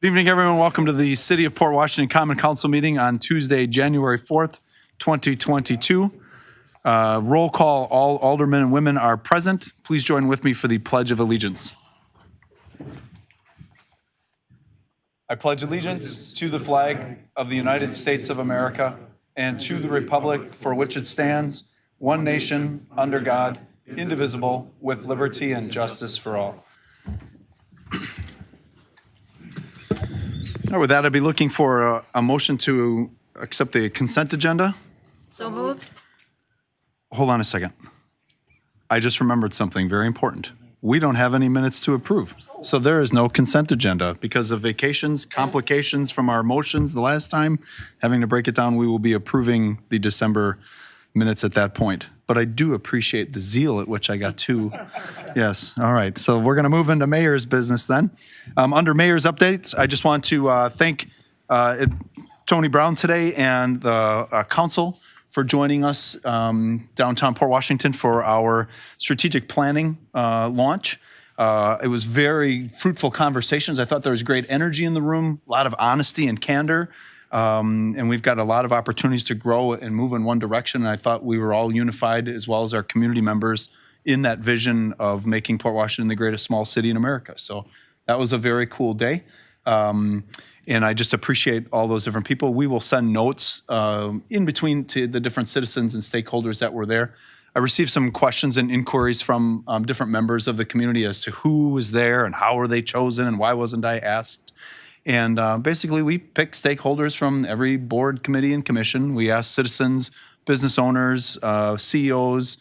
Good evening, everyone. Welcome to the City of Port Washington Common Council meeting on Tuesday, January 4th, 2022. Roll call, all aldermen and women are present. Please join with me for the Pledge of Allegiance. I pledge allegiance to the flag of the United States of America and to the republic for which it stands, one nation, under God, indivisible, with liberty and justice for all. All right, with that, I'd be looking for a motion to accept the consent agenda. So moved. Hold on a second. I just remembered something very important. We don't have any minutes to approve. So there is no consent agenda because of vacations, complications from our motions the last time. Having to break it down, we will be approving the December minutes at that point. But I do appreciate the zeal at which I got two. Yes, all right. So we're going to move into mayor's business then. Under mayor's updates, I just want to thank Tony Brown today and the council for joining us downtown Port Washington for our strategic planning launch. It was very fruitful conversations. I thought there was great energy in the room, a lot of honesty and candor. And we've got a lot of opportunities to grow and move in one direction. And I thought we were all unified, as well as our community members, in that vision of making Port Washington the greatest small city in America. So that was a very cool day. And I just appreciate all those different people. We will send notes in between to the different citizens and stakeholders that were there. I received some questions and inquiries from different members of the community as to who was there and how were they chosen and why wasn't I asked. And basically, we picked stakeholders from every board, committee, and commission. We asked citizens, business owners, CEOs,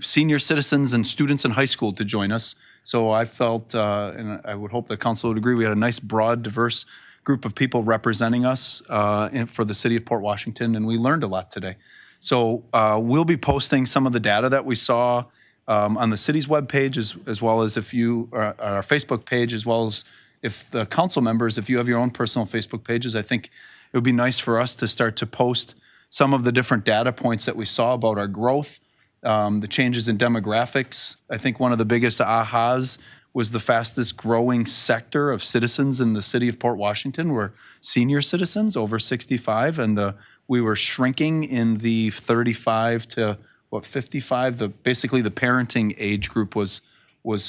senior citizens, and students in high school to join us. So I felt, and I would hope the council would agree, we had a nice, broad, diverse group of people representing us for the city of Port Washington, and we learned a lot today. So we'll be posting some of the data that we saw on the city's webpage, as well as if you, our Facebook page, as well as if the council members, if you have your own personal Facebook pages. I think it would be nice for us to start to post some of the different data points that we saw about our growth, the changes in demographics. I think one of the biggest ahas was the fastest growing sector of citizens in the city of Port Washington were senior citizens over 65, and we were shrinking in the 35 to 55. Basically the parenting age group was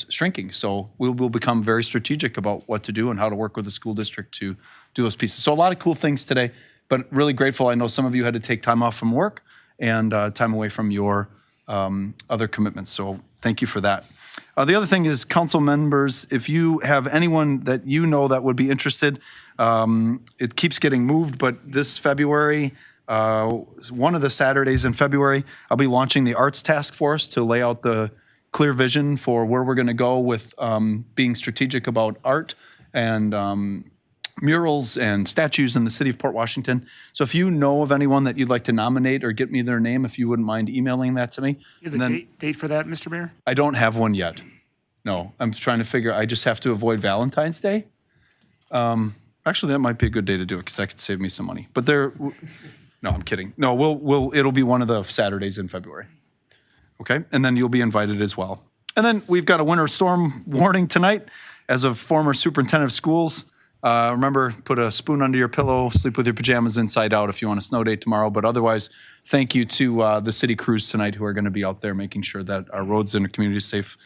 shrinking. So we'll become very strategic about what to do and how to work with the school district to do those pieces. So a lot of cool things today, but really grateful. I know some of you had to take time off from work and time away from your other commitments. So thank you for that. The other thing is, council members, if you have anyone that you know that would be interested, it keeps getting moved, but this February, one of the Saturdays in February, I'll be launching the Arts Task Force to lay out the clear vision for where we're going to go with being strategic about art and murals and statues in the city of Port Washington. So if you know of anyone that you'd like to nominate or get me their name, if you wouldn't mind emailing that to me. You have a date for that, Mr. Mayor? I don't have one yet. No, I'm trying to figure, I just have to avoid Valentine's Day. Actually, that might be a good day to do it because that could save me some money. But no, I'm kidding. No, it'll be one of the Saturdays in February. Okay, and then you'll be invited as well. And then we've got a winter storm warning tonight. As a former superintendent of schools, remember, put a spoon under your pillow, sleep with your pajamas inside out if you want a snow day tomorrow. But otherwise, thank you to the city crews tonight who are going to be out there making sure that our roads and our community is safe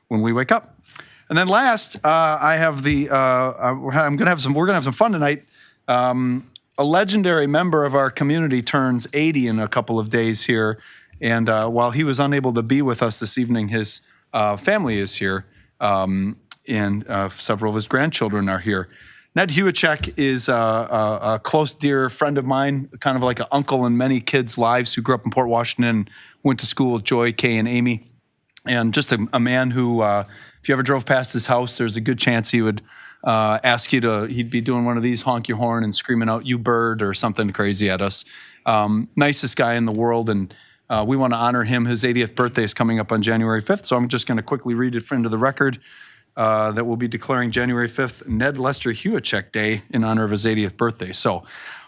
when we wake up. And then last, I have we're going to have some fun tonight. A legendary member of our community turns 80 in a couple of days here. And while he was unable to be with us this evening, his family is here, and several of his grandchildren are here. Ned Hewachek is a close, dear friend of mine, kind of like an uncle in many kids' lives who grew up in Port Washington and went to school with Joy, Kay, and Amy. And just a man who, if you ever drove past his house, there's a good chance he would ask you he'd be doing one of these, honk your horn and screaming out, "You bird," or something crazy at us. Nicest guy in the world, and we want to honor him. His 80th birthday is coming up on January 5th, so I'm just going to quickly read it into the record that we'll be declaring January 5th Ned Lester Hewachek Day in honor of his 80th birthday. So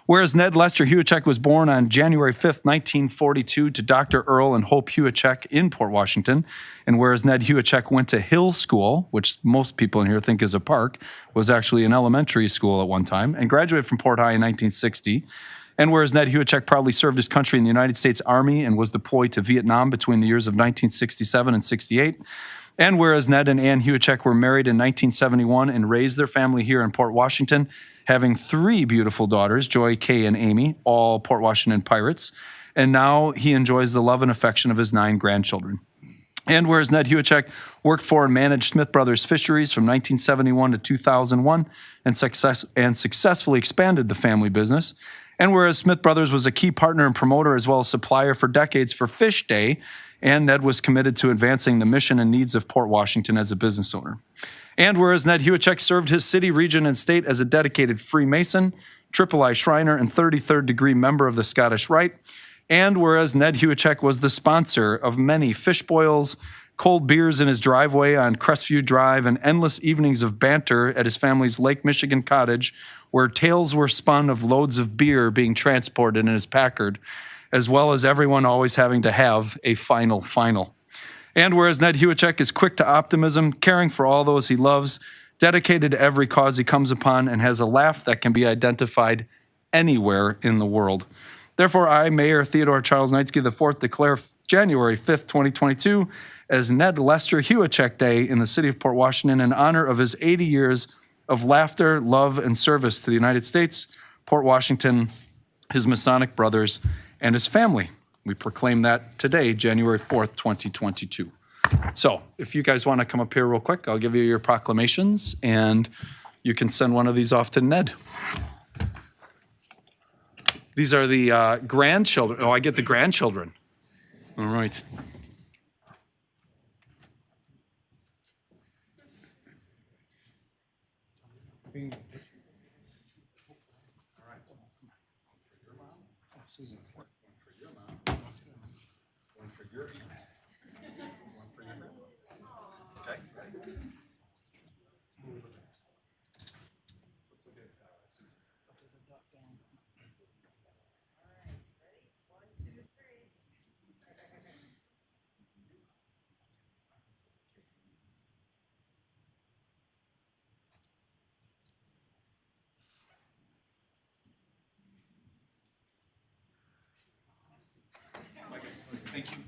Whereas Ned Lester Huachek was born on January 5th, 1942 to Dr. Earl and Hope Huachek in Port Washington, and whereas Ned Huachek went to Hill School, which most people in here think is a park, was actually an elementary school at one time, and graduated from Port High in 1960, and whereas Ned Huachek proudly served his country in the United States Army and was deployed to Vietnam between the years of 1967 and 68, and whereas Ned and Ann Huachek were married in 1971 and raised their family here in Port Washington, having 3 beautiful daughters, Joy, Kay, and Amy, all Port Washington Pirates, and now he enjoys the love and affection of his 9 grandchildren. And whereas Ned Huachek worked for and managed Smith Brothers Fisheries from 1971 to 2001 and successfully expanded the family business, and whereas Smith Brothers was a key partner and promoter as well as supplier for decades for Fish Day, and Ned was committed to advancing the mission and needs of Port Washington as a business owner. And whereas Ned Huachek served his city, region, and state as a dedicated Freemason, III Shriner, and 33rd degree member of the Scottish Rite, and whereas Ned Huachek was the sponsor of many fish boils, cold beers in his driveway on Crestview Drive, and endless evenings of banter at his family's Lake Michigan cottage, where tales were spun of loads of beer being transported in his Packard, as well as everyone always having to have a final. And whereas Ned Huachek is quick to optimism, caring for all those he loves, dedicated to every cause he comes upon, and has a laugh that can be identified anywhere in the world. Therefore, I, Mayor Theodore Charles Knightsky IV, declare January 5th, 2022 as Ned Lester Huachek Day in the city of Port Washington in honor of his 80 years of laughter, love, and service to the United States, Port Washington, his Masonic brothers, and his family. We proclaim that today, January 4th, 2022. So if you guys want to come up here real quick, I'll give you your proclamations, and you can send one of these off to Ned. These are the grandchildren. Oh, I get the grandchildren. All right. Susan's one for your mom, one for your aunt, one for your grandma. Okay. Thank you.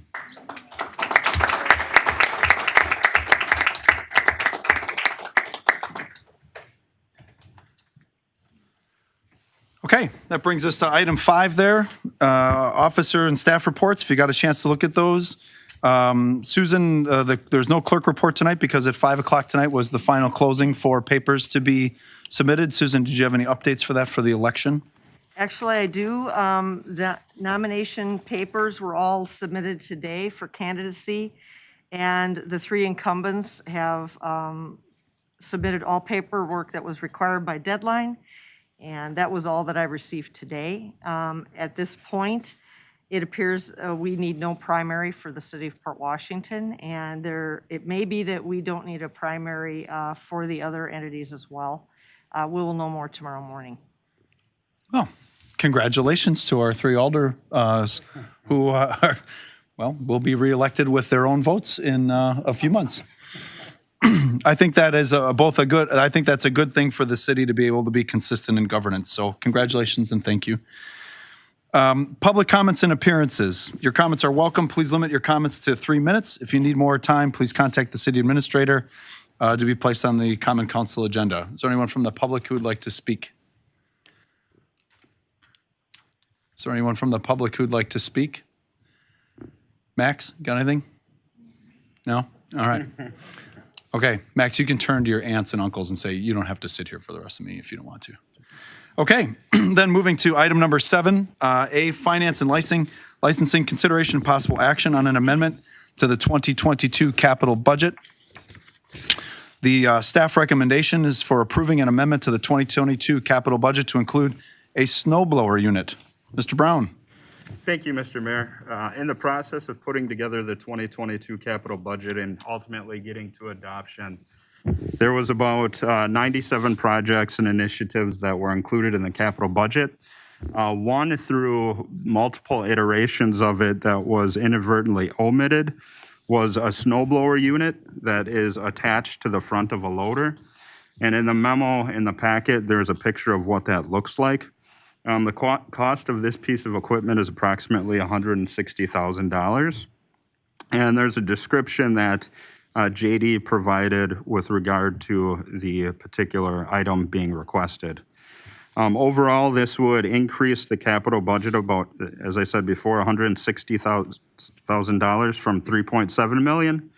Okay, that brings us to item 5 there. Officer and staff reports, if you got a chance to look at those. Susan, there's no clerk report tonight because at 5 o'clock tonight was the final closing for papers to be submitted. Susan, did you have any updates for that for the election? Actually, I do. The nomination papers were all submitted today for candidacy, and the 3 incumbents have submitted all paperwork that was required by deadline, and that was all that I received today. At this point, it appears we need no primary for the city of Port Washington, and it may be that we don't need a primary for the other entities as well. We will know more tomorrow morning. Well, congratulations to our 3 alders who will be reelected with their own votes in a few months. I think that is I think that's a good thing for the city to be able to be consistent in governance. So congratulations and thank you. Public comments and appearances. Your comments are welcome. Please limit your comments to 3 minutes. If you need more time, please contact the city administrator to be placed on the Common Council agenda. Is there anyone from the public who would like to speak? Is there anyone from the public who'd like to speak? Max, got anything? No? All right. Okay, Max, you can turn to your aunts and uncles and say, you don't have to sit here for the rest of me if you don't want to. Okay, then moving to item number 7, A, finance and licensing consideration and possible action on an amendment to the 2022 capital budget. The staff recommendation is for approving an amendment to the 2022 capital budget to include a snow blower unit. Mr. Brown. Thank you, Mr. Mayor. In the process of putting together the 2022 capital budget and ultimately getting to adoption, there was about 97 projects and initiatives that were included in the capital budget. One, through multiple iterations of it that was inadvertently omitted, was a snowblower unit that is attached to the front of a loader. And in the memo in the packet, there's a picture of what that looks like. The cost of this piece of equipment is approximately $160,000. And there's a description that JD provided with regard to the particular item being requested. Overall, this would increase the capital budget about, as I said before, $160,000 from $3.7 million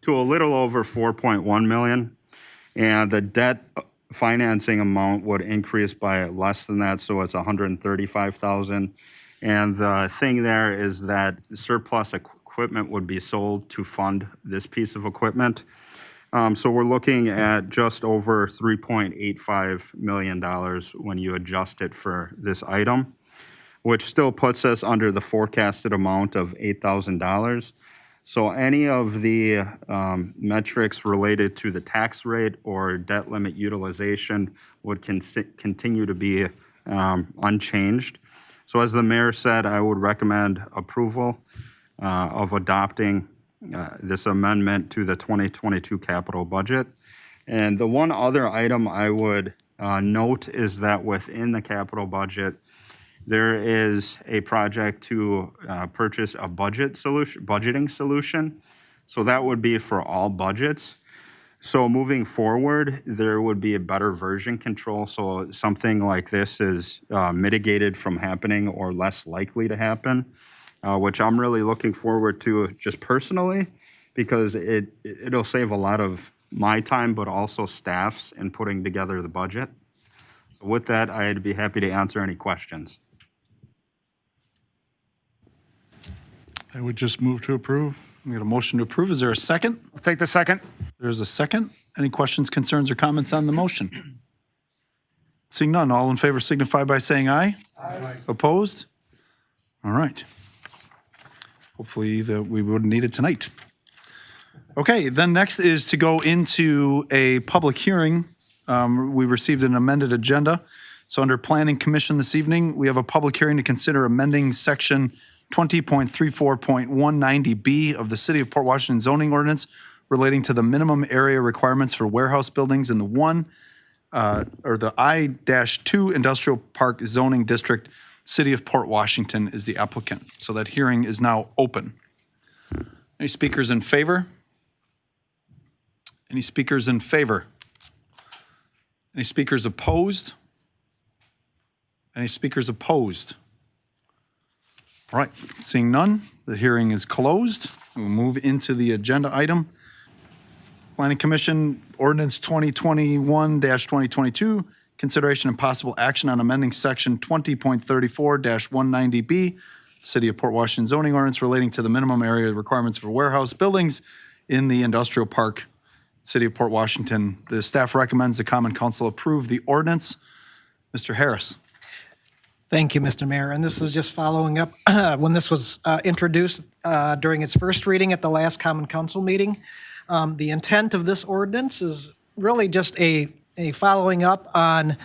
to a little over $4.1 million. And the debt financing amount would increase by less than that, so it's $135,000. And the thing there is that surplus equipment would be sold to fund this piece of equipment. So we're looking at just over $3.85 million when you adjust it for this item, which still puts us under the forecasted amount of $8,000. So any of the metrics related to the tax rate or debt limit utilization would continue to be unchanged. So as the mayor said, I would recommend approval of adopting this amendment to the 2022 capital budget. And the one other item I would note is that within the capital budget, there is a project to purchase a budgeting solution. So that would be for all budgets. So moving forward, there would be a better version control. So something like this is mitigated from happening or less likely to happen, which I'm really looking forward to just personally, because it'll save a lot of my time, but also staff's in putting together the budget. With that, I'd be happy to answer any questions. I would just move to approve. We got a motion to approve. Is there a second? I'll take the second. There's a second. Any questions, concerns, or comments on the motion? Seeing none, all in favor signify by saying aye. Aye. Opposed? All right. Hopefully we wouldn't need it tonight. Okay, then next is to go into a public hearing. We received an amended agenda. So under Planning Commission this evening, we have a public hearing to consider amending section 20.34.190B of the City of Port Washington zoning ordinance relating to the minimum area requirements for warehouse buildings in the the I-2 Industrial Park zoning district. City of Port Washington is the applicant. So that hearing is now open. Any speakers in favor? Any speakers in favor? Any speakers opposed? Any speakers opposed? All right, seeing none, the hearing is closed. We'll move into the agenda item. Planning Commission Ordinance 2021-2022, consideration and possible action on amending section 20.34-190B, City of Port Washington zoning ordinance relating to the minimum area requirements for warehouse buildings in the industrial park, City of Port Washington. The staff recommends the Common Council approve the ordinance. Mr. Harris. Thank you, Mr. Mayor. And this is just following up when this was introduced during its first reading at the last Common Council meeting. The intent of this ordinance is really just a following up on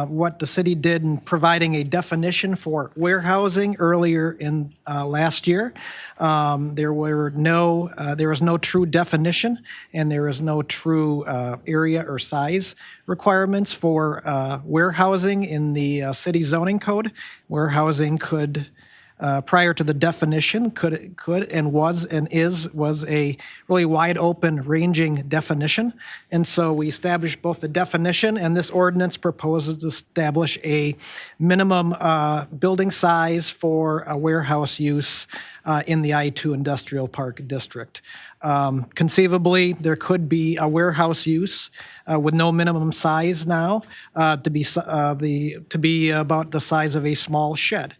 what the city did in providing a definition for warehousing earlier in last year. There was no true definition, and there is no true area or size requirements for warehousing in the city zoning code. Warehousing could, prior to the definition, could and was a really wide open ranging definition. And so we established both the definition, and this ordinance proposes to establish a minimum building size for a warehouse use in the I-2 Industrial Park District. Conceivably, there could be a warehouse use with no minimum size now to be about the size of a small shed.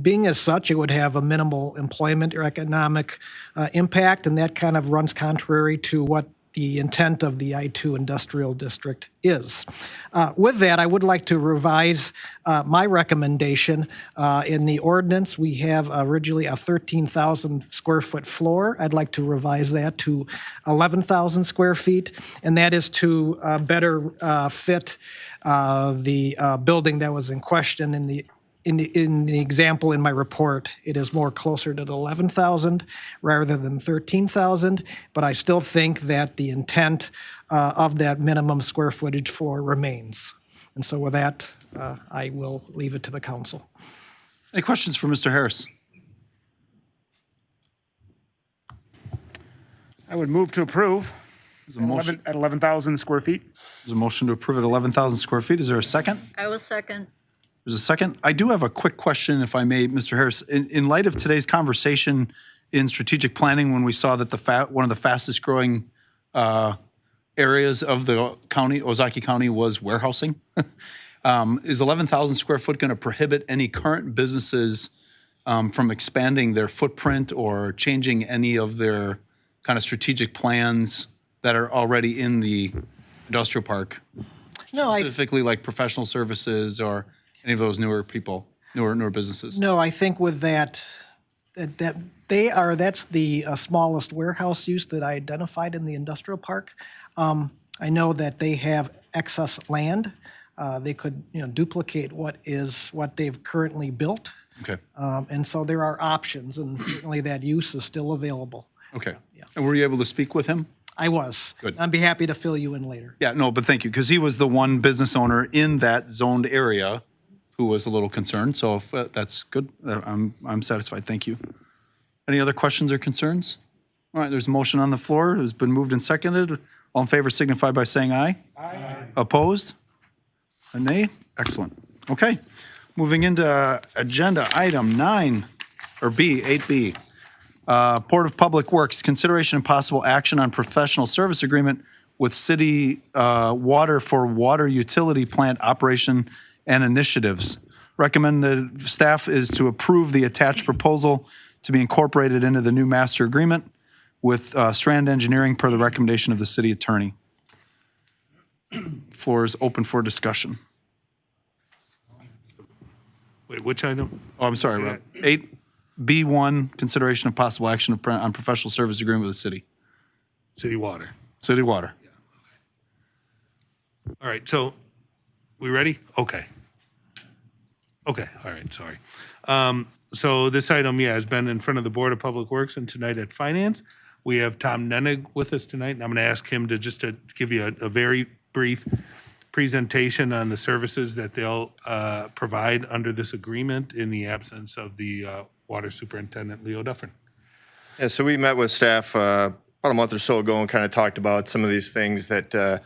Being as such, it would have a minimal employment or economic impact, and that kind of runs contrary to what the intent of the I-2 Industrial District is. With that, I would like to revise my recommendation. In the ordinance, we have originally a 13,000 square foot floor. I'd like to revise that to 11,000 square feet, and that is to better fit the building that was in question in the example in my report. It is more closer to the 11,000 rather than 13,000, but I still think that the intent of that minimum square footage floor remains. And so with that, I will leave it to the council. Any questions for Mr. Harris? I would move to approve There's a motion, at 11,000 square feet. there's a motion to approve at 11,000 square feet. Is there a second? I will second. There's a second. I do have a quick question, if I may, Mr. Harris. In light of today's conversation in strategic planning, when we saw that one of the fastest growing areas of the county, Ozaki County, was warehousing, is 11,000 square foot going to prohibit any current businesses from expanding their footprint or changing any of their kind of strategic plans that are already in the industrial park? No, Specifically like professional services or any of those newer businesses? No, I think with that's the smallest warehouse use that I identified in the industrial park. I know that they have excess land. They could, duplicate what they've currently built. Okay. And so there are options, and certainly that use is still available. Okay. And were you able to speak with him? I was. Good. I'd be happy to fill you in later. Yeah, no, but thank you, because he was the one business owner in that zoned area who was a little concerned. So if that's good, I'm satisfied. Thank you. Any other questions or concerns? All right, there's a motion on the floor. It's been moved and seconded. All in favor signify by saying aye. Aye. Opposed? A nay? Excellent. Okay, moving into agenda item 8B. Board of Public Works, consideration and possible action on professional service agreement with city water for water utility plant operation and initiatives. Recommended staff is to approve the attached proposal to be incorporated into the new master agreement with Strand Engineering per the recommendation of the city attorney. Floor is open for discussion. Wait, which item? Oh, I'm sorry, Rob. 8B1, consideration of possible action on professional service agreement with the city. City water. City water. All right, so we ready? Okay. Okay, all right, sorry. So this item, has been in front of the Board of Public Works and tonight at Finance. We have Tom Nennig with us tonight, and I'm going to ask him to give you a very brief presentation on the services that they'll provide under this agreement in the absence of the Water Superintendent, Leo Duffin. Yeah, so we met with staff about a month or so ago and kind of talked about some of these things that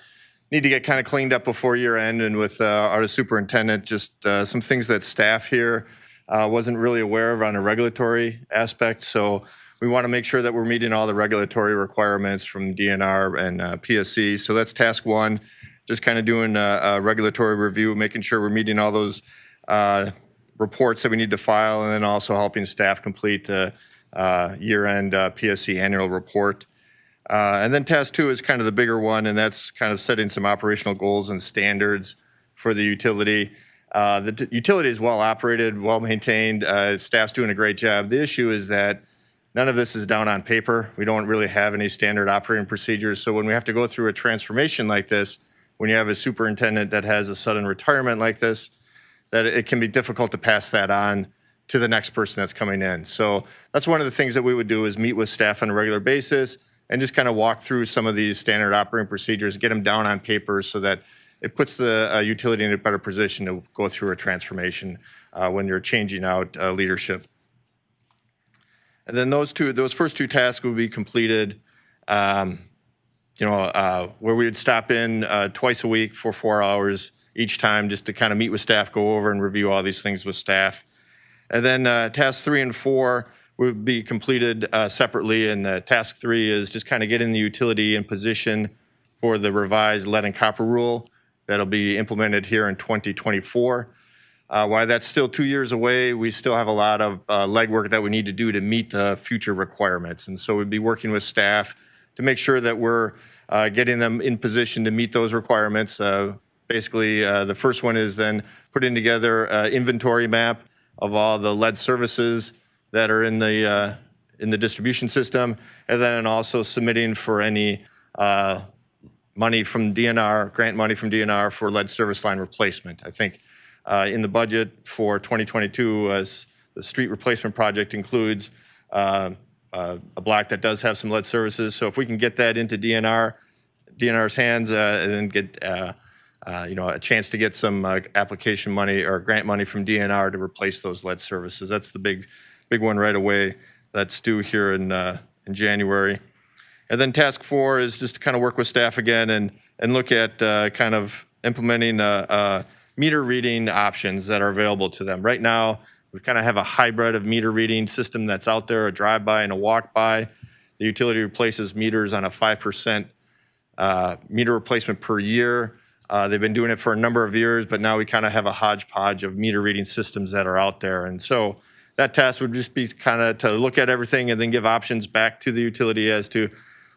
need to get kind of cleaned up before year end, and with our superintendent, just some things that staff here wasn't really aware of on a regulatory aspect. So we want to make sure that we're meeting all the regulatory requirements from DNR and PSC. So that's task one, just kind of doing a regulatory review, making sure we're meeting all those reports that we need to file, and then also helping staff complete the year-end PSC annual report. And then task two is kind of the bigger one, and that's kind of setting some operational goals and standards for the utility. The utility is well operated, well maintained. Staff's doing a great job. The issue is that none of this is down on paper. We don't really have any standard operating procedures. So when we have to go through a transformation like this, when you have a superintendent that has a sudden retirement like this, that it can be difficult to pass that on to the next person that's coming in. So that's one of the things that we would do, is meet with staff on a regular basis and just kind of walk through some of these standard operating procedures, get them down on paper so that it puts the utility in a better position to go through a transformation when you're changing out leadership. And then those first two tasks will be completed, where we would stop in twice a week for 4 hours each time, just to kind of meet with staff, go over and review all these things with staff. And then tasks 3 and 4 would be completed separately. And task 3 is just kind of getting the utility in position for the revised lead and copper rule that'll be implemented here in 2024. While that's still 2 years away, we still have a lot of legwork that we need to do to meet the future requirements. And so we'd be working with staff to make sure that we're getting them in position to meet those requirements. Basically, the first one is then putting together an inventory map of all the lead services that are in the distribution system, and then also submitting for any money from DNR, grant money from DNR for lead service line replacement. I think in the budget for 2022, as the street replacement project includes a block that does have some lead services. So if we can get that into DNR's hands and then get a chance to get some application money or grant money from DNR to replace those lead services, that's the big one right away. That's due here in January. And then task 4 is just to kind of work with staff again and look at kind of implementing meter reading options that are available to them. Right now, we kind of have a hybrid of meter reading system that's out there, a drive-by and a walk-by. The utility replaces meters on a 5% meter replacement per year. They've been doing it for a number of years, but now we kind of have a hodgepodge of meter reading systems that are out there. And so that task would just be kind of to look at everything and then give options back to the utility as to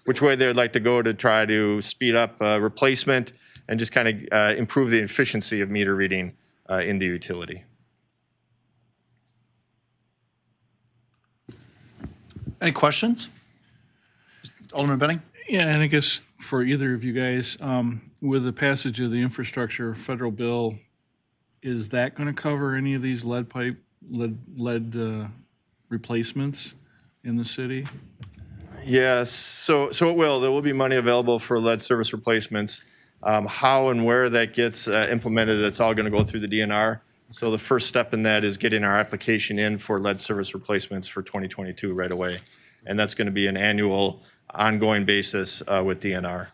which way they'd like to go to try to speed up replacement and just kind of improve the efficiency of meter reading in the utility. Any questions? Alderman Benning? Yeah, and I guess for either of you guys, with the passage of the infrastructure federal bill, is that going to cover any of these lead replacements in the city? Yes, so it will. There will be money available for lead service replacements. How and where that gets implemented, it's all going to go through the DNR. So the first step in that is getting our application in for lead service replacements for 2022 right away. And that's going to be an annual, ongoing basis with DNR.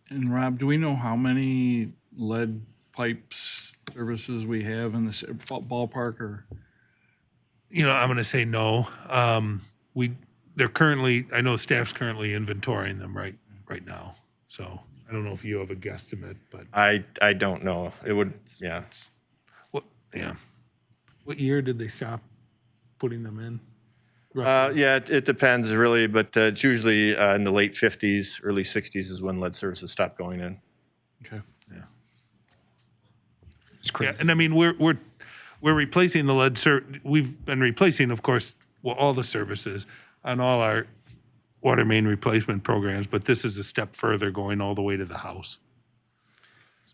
And Rob, do we know how many lead pipes services we have in the ballpark? Or I'm going to say no. They're currently, I know staff's currently inventorying them right now. So I don't know if you have a guesstimate, but I don't know. It would, yeah. What year did they stop putting them in? Yeah, it depends really, but it's usually in the late 50s, early 60s is when lead services stopped going in. Okay. It's crazy. Yeah, and I mean, we're replacing the lead we've been replacing, of course, all the services on all our water main replacement programs, but this is a step further, going all the way to the house.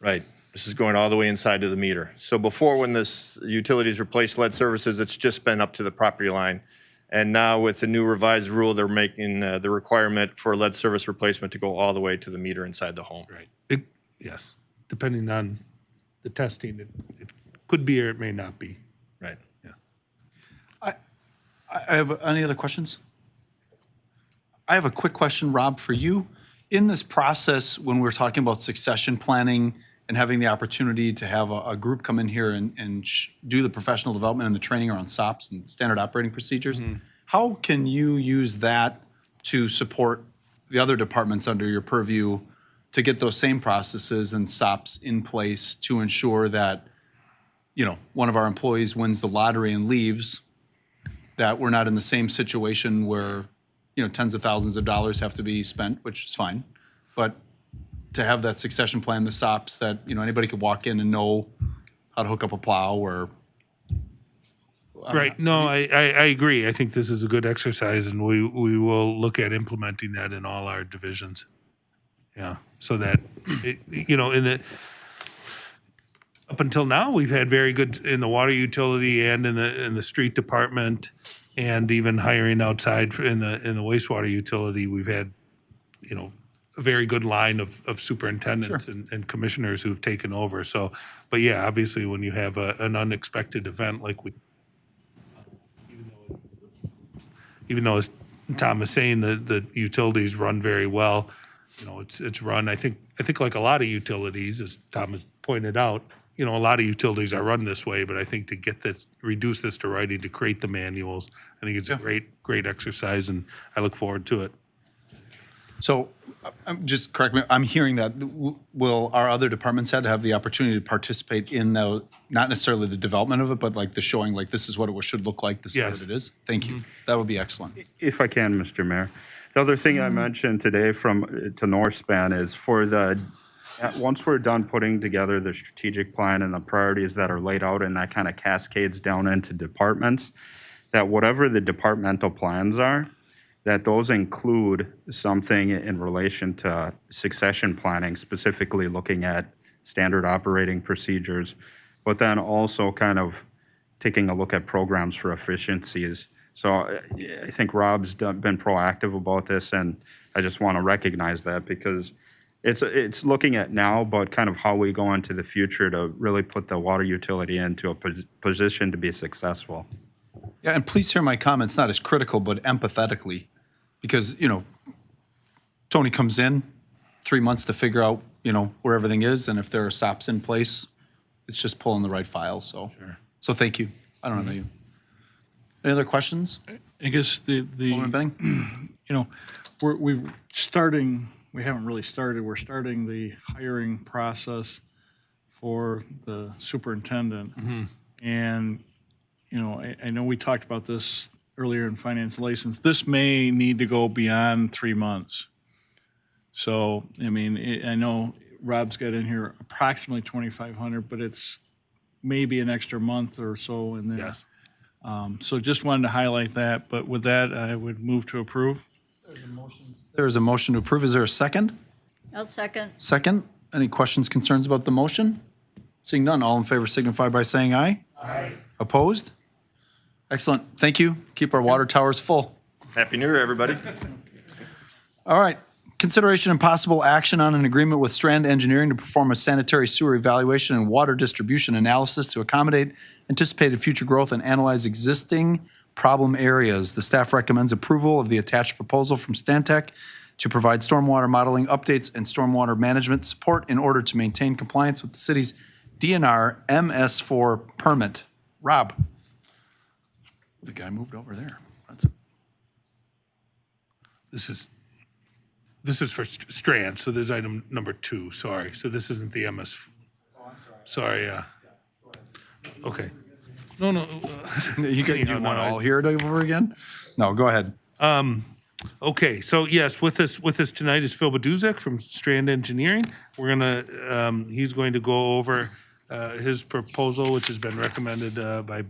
Right. This is going all the way inside to the meter. So before, when this utilities replaced lead services, it's just been up to the property line. And now with the new revised rule, they're making the requirement for lead service replacement to go all the way to the meter inside the home. Right. Yes. Depending on the testing, it could be or it may not be. Right. Yeah. I have any other questions? I have a quick question, Rob, for you. In this process, when we're talking about succession planning and having the opportunity to have a group come in here and do the professional development and the training around SOPs and standard operating procedures, how can you use that to support the other departments under your purview to get those same processes and SOPs in place to ensure that, one of our employees wins the lottery and leaves, that we're not in the same situation where, tens of thousands of dollars have to be spent, which is fine, but to have that succession plan, the SOPs, that, anybody could walk in and know how to hook up a plow or. Right. No, I agree. I think this is a good exercise, and we will look at implementing that in all our divisions. Yeah. So that, up until now, we've had very good in the water utility and in the street department, and even hiring outside in the wastewater utility. We've had, a very good line of superintendents and commissioners who've taken over. So, but yeah, obviously when you have an unexpected event like even though as Tom is saying, the utilities run very well, it's run, I think like a lot of utilities, as Tom has pointed out, a lot of utilities are run this way, but I think to get this, reduce this to writing, to create the manuals, I think it's a great exercise, and I look forward to it. So, just correct me, I'm hearing that, will our other departments have the opportunity to participate in the, not necessarily the development of it, but like the showing, like this is what it should look like, this is Yes. what it is? Thank you. That would be excellent. If I can, Mr. Mayor. The other thing I mentioned today to Northspan is once we're done putting together the strategic plan and the priorities that are laid out and that kind of cascades down into departments, that whatever the departmental plans are, that those include something in relation to succession planning, specifically looking at standard operating procedures, but then also kind of taking a look at programs for efficiencies. So I think Rob's been proactive about this, and I just want to recognize that because it's looking at now, but kind of how we go into the future to really put the water utility into a position to be successful. Yeah, and please hear my comments not as critical, but empathetically, because, Tony comes in 3 months to figure out, where everything is, and if there are SOPs in place, it's just pulling the right file, so. Sure. So thank you. I don't know about you. Any other questions? I guess Alderman Benning? we haven't really started, we're starting the hiring process for the superintendent. And, I know we talked about this earlier in finance license. This may need to go beyond 3 months. So, I know Rob's got in here approximately 2,500, but it's maybe an extra month or so in there. Yes. So just wanted to highlight that, but with that, I would move to approve. There's a motion to approve. Is there a second? I'll second. Second. Any questions, concerns about the motion? Seeing none, all in favor signify by saying aye. Aye. Opposed? Excellent. Thank you. Keep our water towers full. Happy New Year, everybody. All right. Consideration and possible action on an agreement with Strand Engineering to perform a sanitary sewer evaluation and water distribution analysis to accommodate anticipated future growth and analyze existing problem areas. The staff recommends approval of the attached proposal from Stantec to provide stormwater modeling updates and stormwater management support in order to maintain compliance with the city's DNR Ms4 Permit. Rob. The guy moved over there. This is for Strand, so there's item number 2, sorry. So this isn't the MS. Oh, I'm sorry. Sorry, okay. No. You want to all hear it over again? No, go ahead. Okay, so yes, with us tonight is Phil Baduzek from Strand Engineering. He's going to go over his proposal, which has been recommended by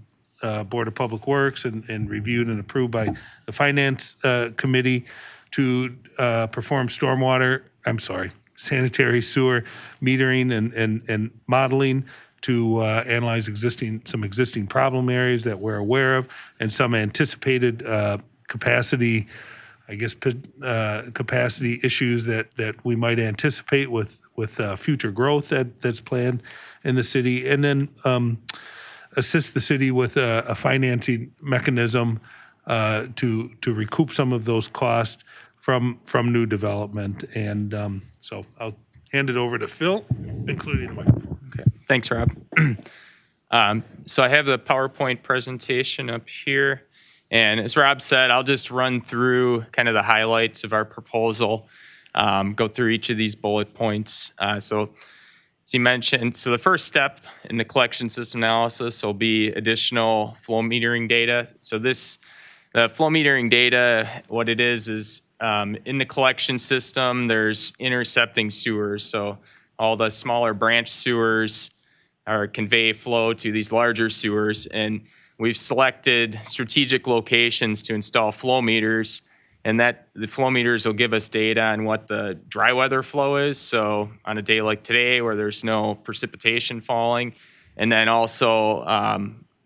Board of Public Works and reviewed and approved by the Finance Committee to perform sanitary sewer metering and modeling to analyze some existing problem areas that we're aware of and some anticipated capacity issues that we might anticipate with future growth that's planned in the city, and then assist the city with a financing mechanism to recoup some of those costs from new development. And so I'll hand it over to Phil, including the microphone. Okay, thanks, Rob. So I have the PowerPoint presentation up here. And as Rob said, I'll just run through kind of the highlights of our proposal, go through each of these bullet points. So as you mentioned, so the first step in the collection system analysis will be additional flow metering data. So the flow metering data, what it is in the collection system, there's intercepting sewers. So all the smaller branch sewers convey flow to these larger sewers. And we've selected strategic locations to install flow meters, and that the flow meters will give us data on what the dry weather flow is. So on a day like today where there's no precipitation falling, and then also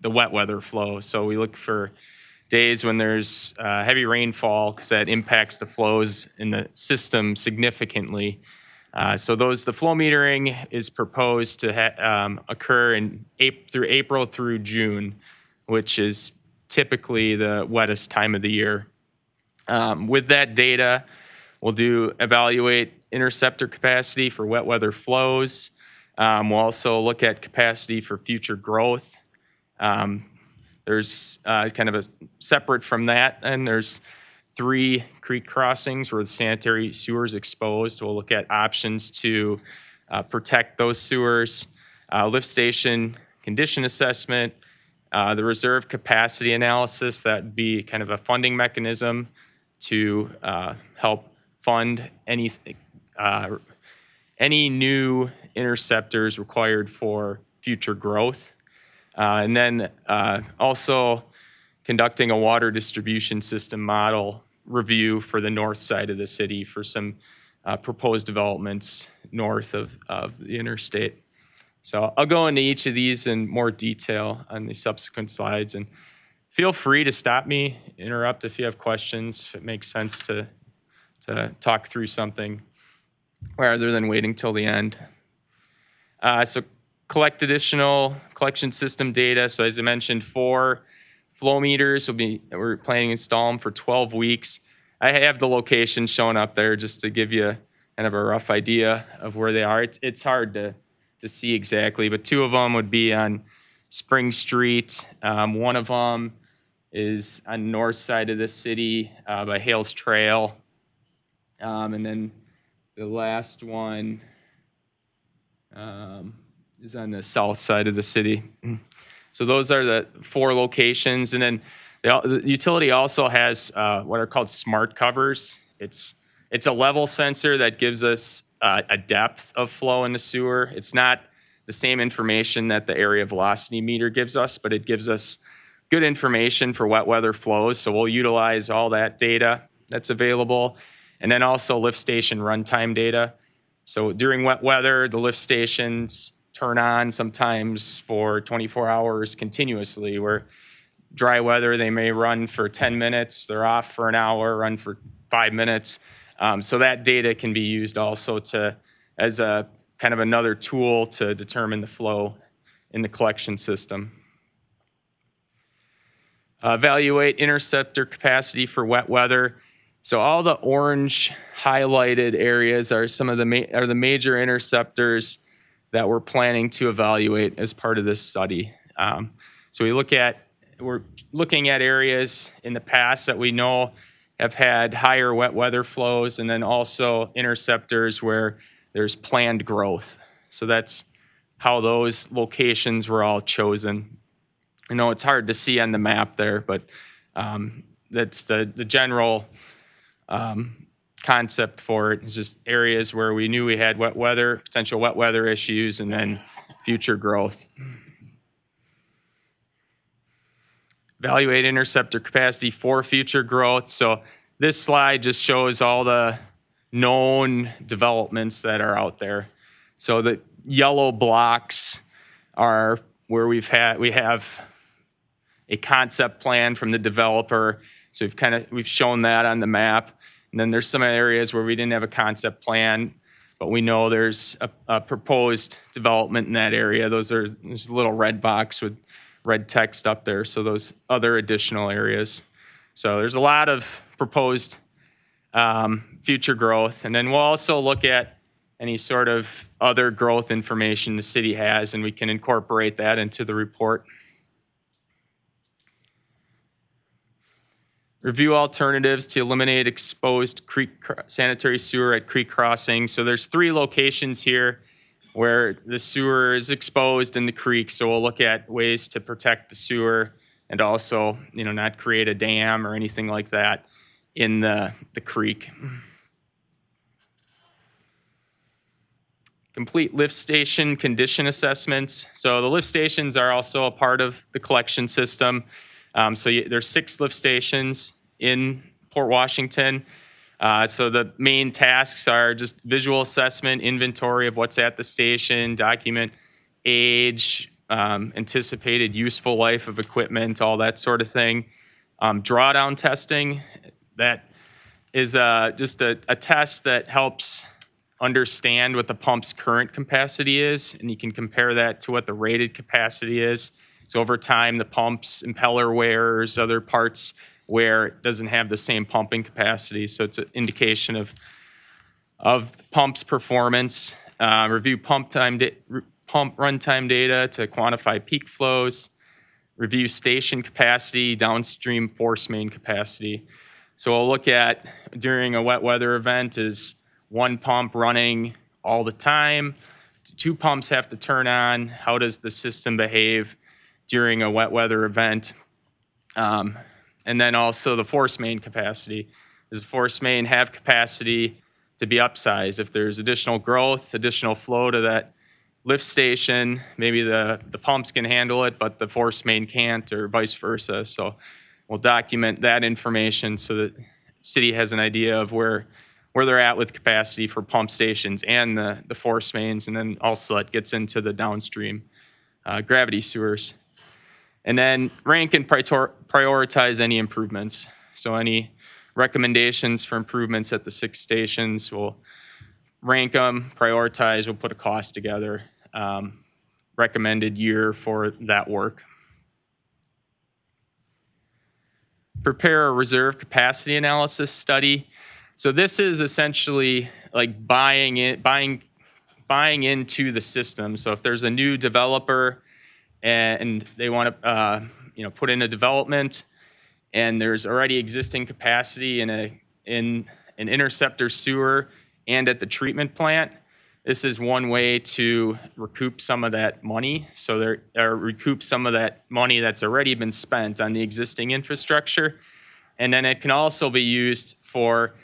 the wet weather flow. So we look for days when there's heavy rainfall because that impacts the flows in the system significantly. So the flow metering is proposed to occur through April through June, which is typically the wettest time of the year. With that data, we'll evaluate interceptor capacity for wet weather flows. We'll also look at capacity for future growth. There's kind of a separate from that, and there's 3 creek crossings where the sanitary sewer is exposed. We'll look at options to protect those sewers, lift station condition assessment, the reserve capacity analysis. That would be kind of a funding mechanism to help fund any new interceptors required for future growth. And then also conducting a water distribution system model review for the north side of the city for some proposed developments north of the interstate. So I'll go into each of these in more detail on the subsequent slides, and feel free to stop me, interrupt if you have questions, if it makes sense to talk through something rather than waiting till the end. So collect additional collection system data. So as I mentioned, 4 flow meters we're planning to install them for 12 weeks. I have the location shown up there just to give you kind of a rough idea of where they are. It's hard to see exactly, but 2 of them would be on Spring Street. One of them is on the north side of the city by Hales Trail. And then the last one is on the south side of the city. So those are the 4 locations. And then the utility also has what are called smart covers. It's a level sensor that gives us a depth of flow in the sewer. It's not the same information that the area velocity meter gives us, but it gives us good information for wet weather flows. So we'll utilize all that data that's available. And then also lift station runtime data. So during wet weather, the lift stations turn on sometimes for 24 hours continuously, where dry weather, they may run for 10 minutes, they're off for an hour, run for 5 minutes. So that data can be used also as a kind of another tool to determine the flow in the collection system. Evaluate interceptor capacity for wet weather. So all the orange highlighted areas are some of the major interceptors that we're planning to evaluate as part of this study. So we're looking at areas in the past that we know have had higher wet weather flows, and then also interceptors where there's planned growth. So that's how those locations were all chosen. I know it's hard to see on the map there, but that's the general concept for it. It's just areas where we knew we had wet weather, potential wet weather issues, and then future growth. Evaluate interceptor capacity for future growth. So this slide just shows all the known developments that are out there. So the yellow blocks are where we have a concept plan from the developer. So we've shown that on the map. And then there's some areas where we didn't have a concept plan, but we know there's a proposed development in that area. There's a little red box with red text up there. So those other additional areas. So there's a lot of proposed future growth. And then we'll also look at any sort of other growth information the city has, and we can incorporate that into the report. Review alternatives to eliminate exposed creek sanitary sewer at creek crossings. So there's 3 locations here where the sewer is exposed in the creek. So we'll look at ways to protect the sewer and also, not create a dam or anything like that in the creek. Complete lift station condition assessments. So the lift stations are also a part of the collection system. There's 6 lift stations in Port Washington. So the main tasks are just visual assessment, inventory of what's at the station, document age, anticipated useful life of equipment, all that sort of thing. Drawdown testing, that is just a test that helps understand what the pump's current capacity is, and you can compare that to what the rated capacity is. So over time, the pump's impeller wears, other parts where it doesn't have the same pumping capacity. So it's an indication of the pump's performance. Review pump runtime data to quantify peak flows. Review station capacity, downstream force main capacity. So we'll look at during a wet weather event, is 1 pump running all the time? 2 pumps have to turn on? How does the system behave during a wet weather event? And then also the force main capacity. does the force main have capacity to be upsized? If there's additional growth, additional flow to that lift station, maybe the pumps can handle it, but the force main can't, or vice versa. So we'll document that information so that city has an idea of where they're at with capacity for pump stations and the force mains, and then also that gets into the downstream gravity sewers. And then rank and prioritize any improvements. So any recommendations for improvements at the 6 stations, we'll rank them, prioritize, we'll put a cost together, recommended year for that work. Prepare a reserve capacity analysis study. So this is essentially like buying into the system. So if there's a new developer and they want to put in a development, and there's already existing capacity in an interceptor sewer and at the treatment plant, this is one way to recoup some of that money. So recoup some of that money that's already been spent on the existing infrastructure. And then it can also be used for,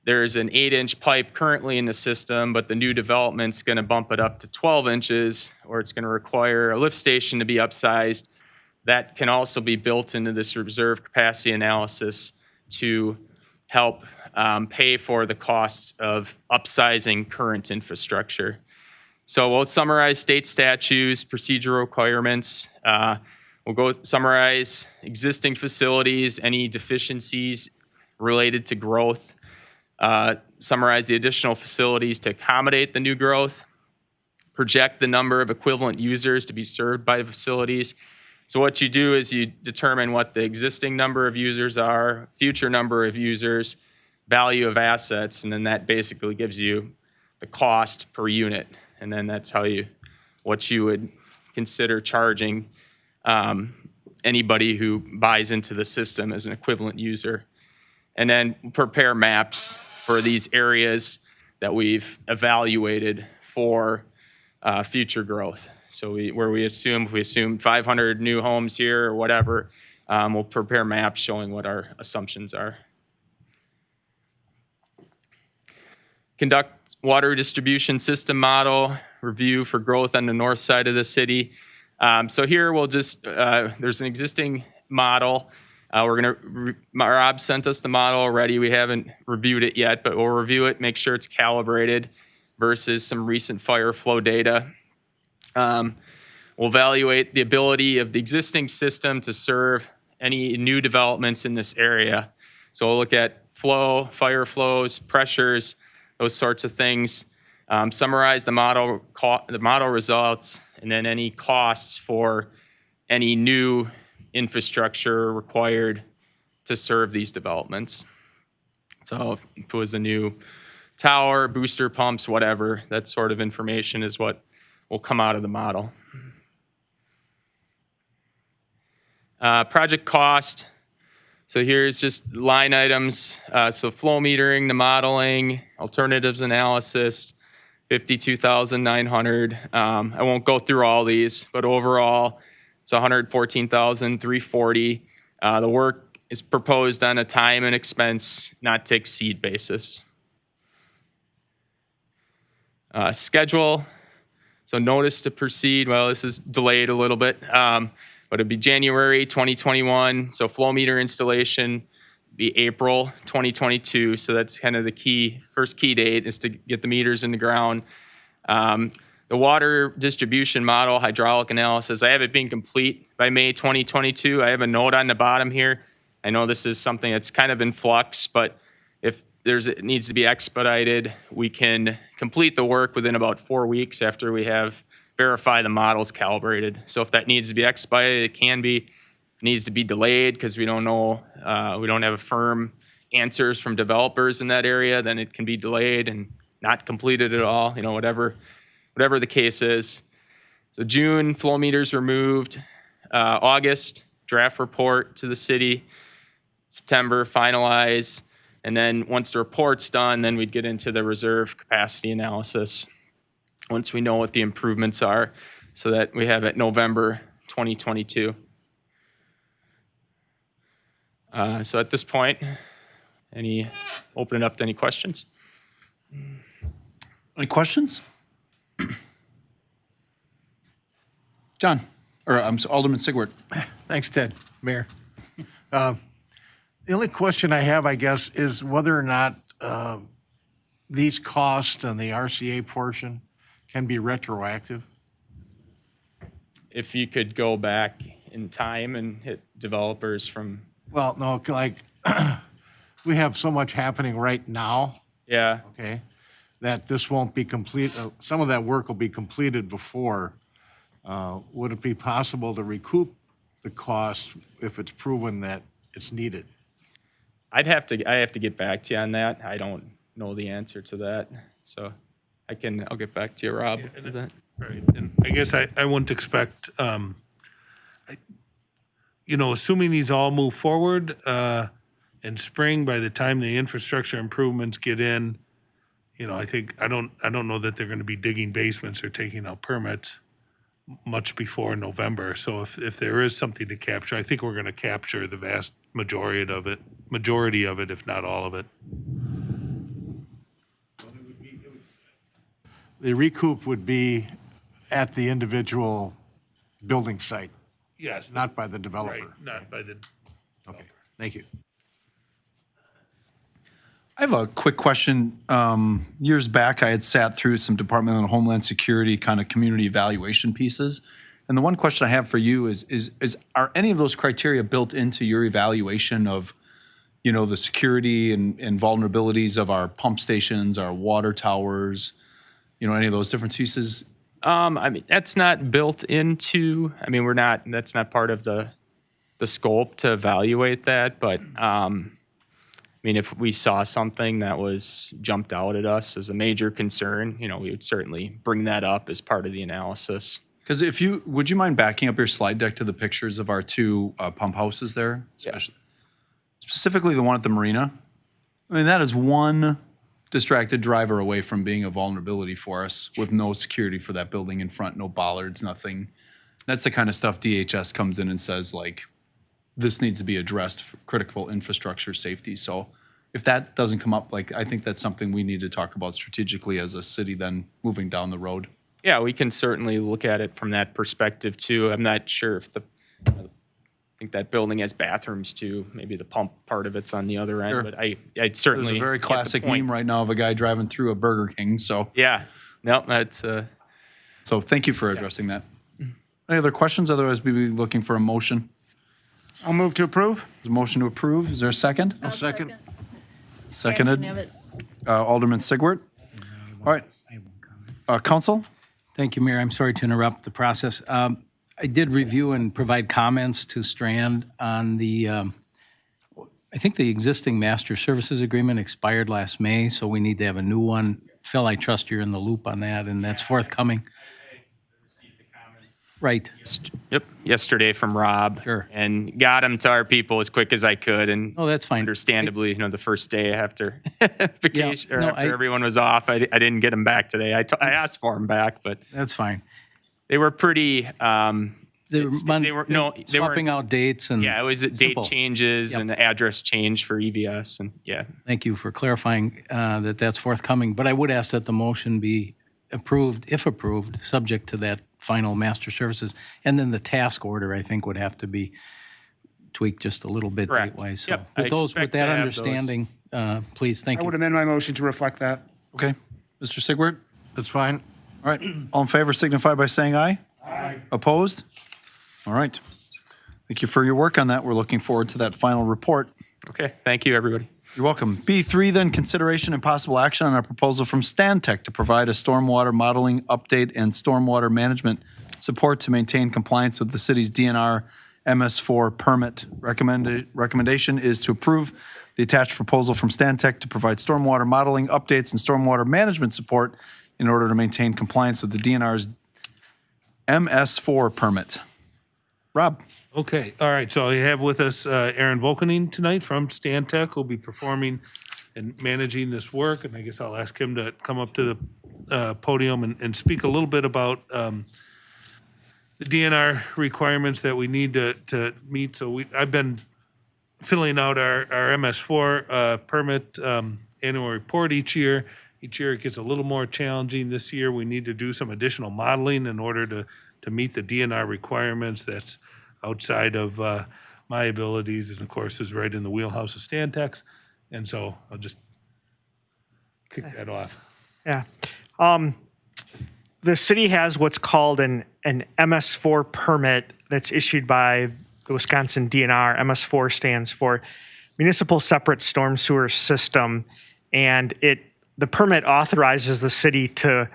there's an 8-inch pipe currently in the system, but the new development's gonna bump it up to 12 inches, or it's gonna require a lift station to be upsized. That can also be built into this reserve capacity analysis to help pay for the costs of upsizing current infrastructure. So we'll summarize state statutes, procedural requirements. We'll go summarize existing facilities, any deficiencies related to growth, summarize the additional facilities to accommodate the new growth, project the number of equivalent users to be served by the facilities. So what you do is you determine what the existing number of users are, future number of users, value of assets, and then that basically gives you the cost per unit. And then that's what you would consider charging anybody who buys into the system as an equivalent user. And then prepare maps for these areas that we've evaluated for future growth. So if we assume 500 new homes here or whatever, we'll prepare maps showing what our assumptions are. Conduct water distribution system model review for growth on the north side of the city. So here we'll just, there's an existing model. Rob sent us the model already. We haven't reviewed it yet, but we'll review it, make sure it's calibrated versus some recent fire flow data. We'll evaluate the ability of the existing system to serve any new developments in this area. So we'll look at flow, fire flows, pressures, those sorts of things. Summarize the model results, and then any costs for any new infrastructure required to serve these developments. So if it was a new tower, booster pumps, whatever, that sort of information is what will come out of the model. Project cost. So here's just line items. So flow metering, the modeling, alternatives analysis, $52,900. I won't go through all these, but overall, it's $114,340. The work is proposed on a time and expense not to exceed basis. Schedule. So notice to proceed. Well, this is delayed a little bit, but it'd be January 2021. So flow meter installation be April 2022. So that's kind of the first key date is to get the meters in the ground. The water distribution model, hydraulic analysis, I have it being complete by May 2022. I have a note on the bottom here. I know this is something that's kind of in flux, but if it needs to be expedited, we can complete the work within about 4 weeks after we have verified the model's calibrated. So if that needs to be expedited, it can be. If it needs to be delayed because we don't know, we don't have firm answers from developers in that area, then it can be delayed and not completed at all, whatever the case is. So June, flow meters removed. August, draft report to the city. September, finalize. And then once the report's done, then we'd get into the reserve capacity analysis once we know what the improvements are, so that we have it November 2022. So at this point, Open it up to any questions? Any questions? John, or Alderman Sigwart. Thanks, Ted. Mayor. The only question I have, I guess, is whether or not these costs on the RCA portion can be retroactive. If you could go back in time and hit developers from, Well, no, like, we have so much happening right now, yeah, okay, that this won't be complete, some of that work will be completed before. Would it be possible to recoup the cost if it's proven that it's needed? I have to get back to you on that. I don't know the answer to that. So I'll get back to you, Rob, with that. Right, and I guess I wouldn't expect, assuming these all move forward in spring, by the time the infrastructure improvements get in, I don't know that they're going to be digging basements or taking out permits much before November. So if there is something to capture, I think we're going to capture the vast majority of it, if not all of it. The recoup would be at the individual building site, Yes. not by the developer. Right, not by the. Okay, thank you. I have a quick question. Years back, I had sat through some Department of Homeland Security kind of community evaluation pieces. And the one question I have for you is are any of those criteria built into your evaluation of, the security and vulnerabilities of our pump stations, our water towers, any of those different pieces? That's not built into, that's not part of the scope to evaluate that, but, if we saw something that was jumped out at us as a major concern, we would certainly bring that up as part of the analysis. Because would you mind backing up your slide deck to the pictures of our two pump houses there? Specifically the one at the marina. That is one distracted driver away from being a vulnerability for us with no security for that building in front, no bollards, nothing. That's the kind of stuff DHS comes in and says, like, this needs to be addressed for critical infrastructure safety. So if that doesn't come up, I think that's something we need to talk about strategically as a city then moving down the road. Yeah, we can certainly look at it from that perspective too. I'm not sure if I think that building has bathrooms too. Maybe the pump part of it's on the other end, Sure. but I'd certainly. There's a very get the classic point. meme right now of a guy driving through a Burger King. So Yeah, no, that's, so thank you for addressing that. Any other questions? Otherwise, we'd be looking for a motion. I'll move to approve. There's a motion to approve. Is there a second? A second. Seconded. Alderman Sigwart. All right. Council? Thank you, Mayor. I'm sorry to interrupt the process. I did review and provide comments to Strand on I think the existing master services agreement expired last May, so we need to have a new one. Phil, I trust you're in the loop on that, and that's forthcoming. Right. Yep, yesterday from Rob. Sure. And got them to our people as quick as I could, and Oh, that's fine. understandably, the first day after vacation, or no, after everyone was off, I didn't get them back today. I asked for them back, but That's fine. they were pretty, They were swapping out dates and. yeah, it was date simple. changes Yep. and address change for EVS, and yeah. Thank you for clarifying that that's forthcoming. But I would ask that the motion be approved, if approved, subject to that final master services. And then the task order, I think, would have to be tweaked just a little bit Correct. date-wise. So Yep, I with expect that to have those. understanding, please, thank I you. would amend my motion to reflect that. Okay. Mr. Sigwart? That's fine. All right. All in favor signify by saying aye. Aye. Opposed? All right. Thank you for your work on that. We're looking forward to that final report. Okay, thank you, everybody. You're welcome. B3, then, consideration and possible action on a proposal from Stantec to provide a stormwater modeling update and stormwater management support to maintain compliance with the city's DNR Ms4 Permit. Recommendation is to approve the attached proposal from Stantec to provide stormwater modeling updates and stormwater management support in order to maintain compliance with the DNR's Ms4 Permit. Rob? Okay, all right, so I have with us Aaron Volkening tonight from Stantec, who'll be performing and managing this work, and I guess I'll ask him to come up to the podium and speak a little bit about the DNR requirements that we need to meet. So I've been filling out our MS4 permit annual report each year. Each year it gets a little more challenging. This year we need to do some additional modeling in order to meet the DNR requirements. That's outside of my abilities, and of course is right in the wheelhouse of Stantec's. And so I'll just kick that off. Yeah. The city has what's called an MS4 permit that's issued by the Wisconsin DNR. MS4 stands for Municipal Separate Storm Sewer System, and the permit authorizes the city to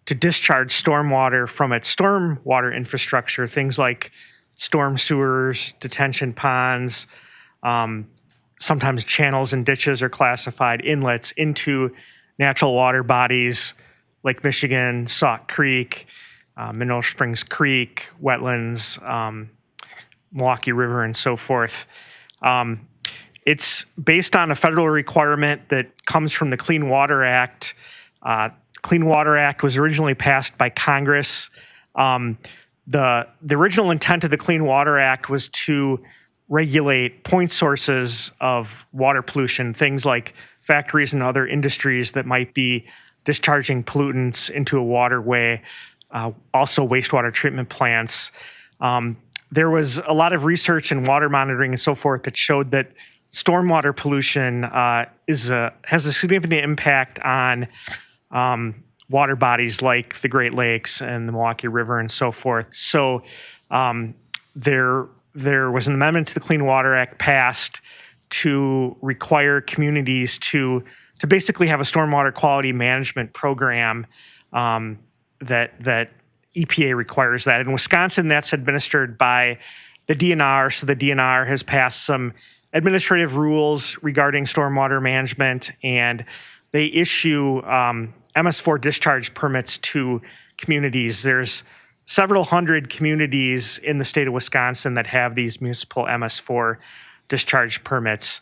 discharge stormwater from its stormwater infrastructure, things like storm sewers, detention ponds, sometimes channels and ditches are classified, inlets into natural water bodies, Lake Michigan, Sauk Creek, Mineral Springs Creek, wetlands, Milwaukee River, and so forth. It's based on a federal requirement that comes from the Clean Water Act. Clean Water Act was originally passed by Congress. The original intent of the Clean Water Act was to regulate point sources of water pollution, things like factories and other industries that might be discharging pollutants into a waterway, also wastewater treatment plants. There was a lot of research and water monitoring and so forth that showed that stormwater pollution has a significant impact on water bodies like the Great Lakes and the Milwaukee River and so forth. So there was an amendment to the Clean Water Act passed to require communities to basically have a stormwater quality management program that EPA requires that. In Wisconsin, that's administered by the DNR. So the DNR has passed some administrative rules regarding stormwater management, and they issue MS4 discharge permits to communities. There's several hundred communities in the state of Wisconsin that have these municipal MS4 discharge permits.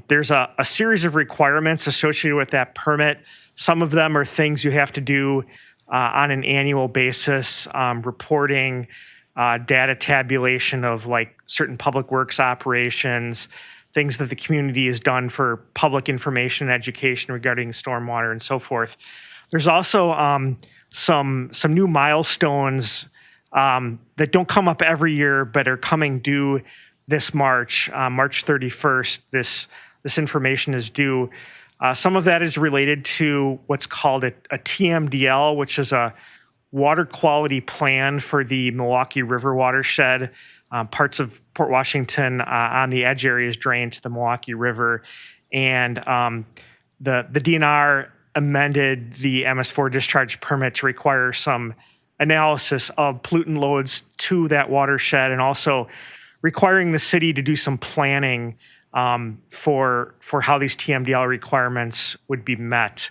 There's a series of requirements associated with that permit. Some of them are things you have to do on an annual basis, reporting, data tabulation of like certain public works operations, things that the community has done for public information and education regarding stormwater and so forth. There's also some new milestones that don't come up every year but are coming due this March 31st. This information is due. Some of that is related to what's called a Tmdl, which is a water quality plan for the Milwaukee River watershed. Parts of Port Washington on the edge areas drain to the Milwaukee River. And the DNR amended the MS4 discharge permit to require some analysis of pollutant loads to that watershed, and also requiring the city to do some planning for how these Tmdl requirements would be met.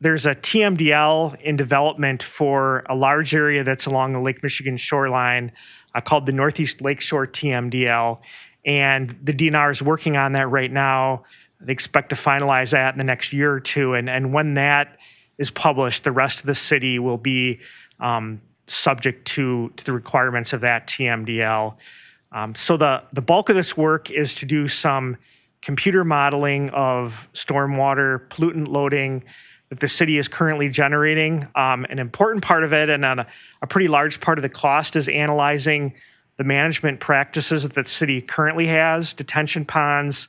There's a Tmdl in development for a large area that's along the Lake Michigan shoreline called the Northeast Lakeshore Tmdl, and the DNR is working on that right now. They expect to finalize that in the next year or two, and when that is published, the rest of the city will be subject to the requirements of that Tmdl. So the bulk of this work is to do some computer modeling of stormwater pollutant loading that the city is currently generating. An important part of it, and a pretty large part of the cost, is analyzing the management practices that the city currently has, detention ponds,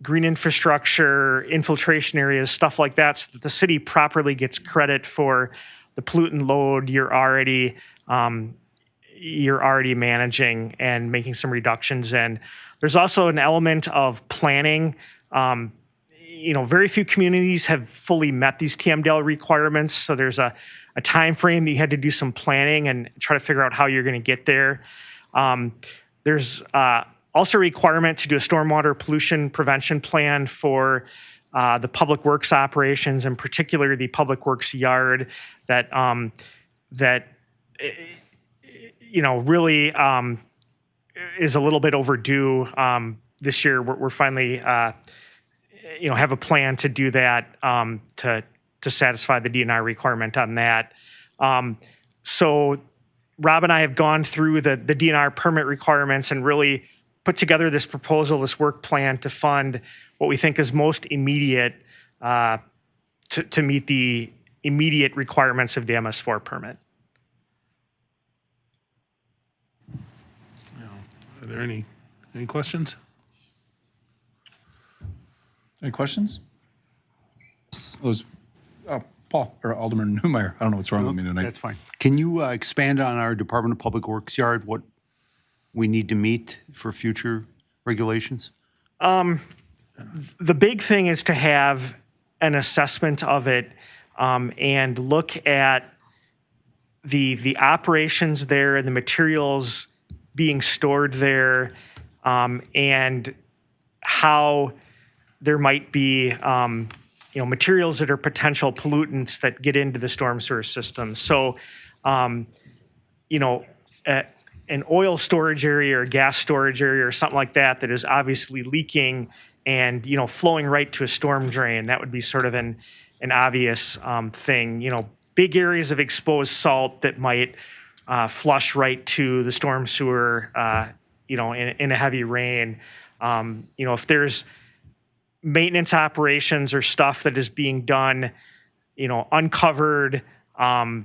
green infrastructure, infiltration areas, stuff like that, so that the city properly gets credit for the pollutant load you're already managing and making some reductions in. There's also an element of planning. Very few communities have fully met these Tmdl requirements, so there's a time frame that you had to do some planning and try to figure out how you're going to get there. There's also a requirement to do a stormwater pollution prevention plan for the public works operations, in particular the public works yard that really is a little bit overdue. This year we're finally have a plan to do that to satisfy the DNR requirement on that. So Rob and I have gone through the DNR permit requirements and really put together this proposal, this work plan to fund what we think is most immediate to meet the immediate requirements of the MS4 permit. Are there any questions? Any questions? Those, Paul, or Alderman Newmeyer, I don't know what's wrong with me tonight. That's fine. Can you expand on our Department of Public Works yard, what we need to meet for future regulations? The big thing is to have an assessment of it and look at the operations there and the materials being stored there, and how there might be materials that are potential pollutants that get into the storm sewer system. So, an oil storage area or gas storage area or something like that that is obviously leaking and flowing right to a storm drain, that would be sort of an obvious thing. Big areas of exposed salt that might flush right to the storm sewer, in a heavy rain. If there's maintenance operations or stuff that is being done, uncovered, right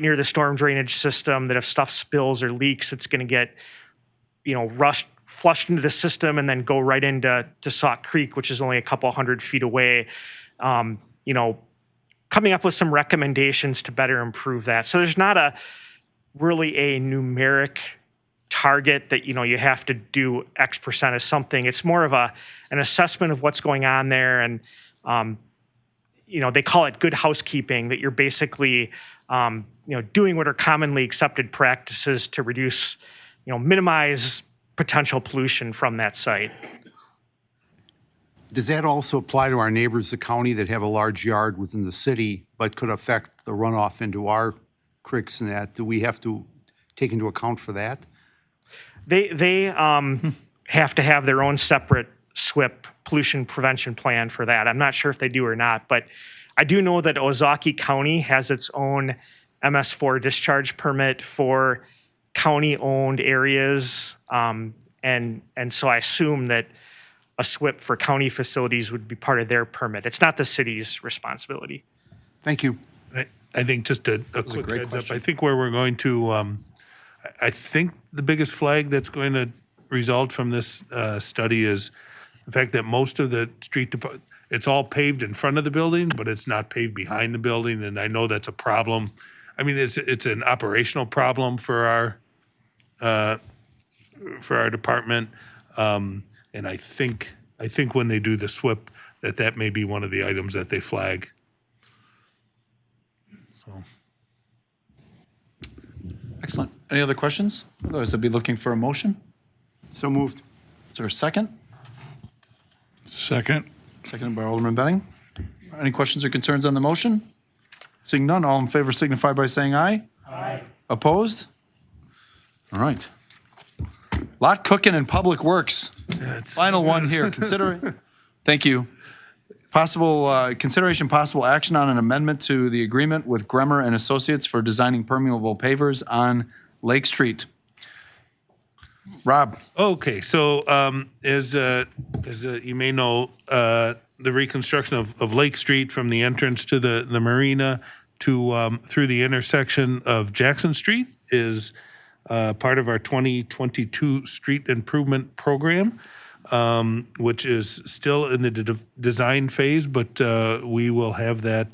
near the storm drainage system, that if stuff spills or leaks, it's going to get, flushed into the system and then go right into Sauk Creek, which is only a couple 100 feet away. Coming up with some recommendations to better improve that. So there's not really a numeric target that, you have to do X% of something. It's more of an assessment of what's going on there. And, they call it good housekeeping, that you're basically, doing what are commonly accepted practices to reduce, minimize potential pollution from that site. Does that also apply to our neighbors, the county, that have a large yard within the city, but could affect the runoff into our creeks and that? Do we have to take into account for that? They have to have their own separate SWIP, pollution prevention plan, for that. I'm not sure if they do or not, but I do know that Ozaukee County has its own MS4 discharge permit for county-owned areas, and so I assume that a SWIP for county facilities would be part of their permit. It's not the city's responsibility. Thank you. I think just a quick heads up. I think where we're going to, I think the biggest flag that's going to result from this study is the fact that most of the it's all paved in front of the building, but it's not paved behind the building, and I know that's a problem. I mean, it's an operational problem for our department. And I think when they do the SWIP, that may be one of the items that they flag. So. Excellent. Any other questions? Otherwise, I'd be looking for a motion. So moved. Is there a second? Second. Seconded by Alderman Benning. Any questions or concerns on the motion? Seeing none, all in favor signify by saying aye. Aye. Opposed? All right. Lot cooking in Public Works. Final one here. Thank you. Consideration possible action on an amendment to the agreement with Gremmer and Associates for designing permeable pavers on Lake Street. Rob. Okay, so as you may know, the reconstruction of Lake Street from the entrance to the marina to through the intersection of Jackson Street is part of our 2022 street improvement program, which is still in the design phase, but we will have that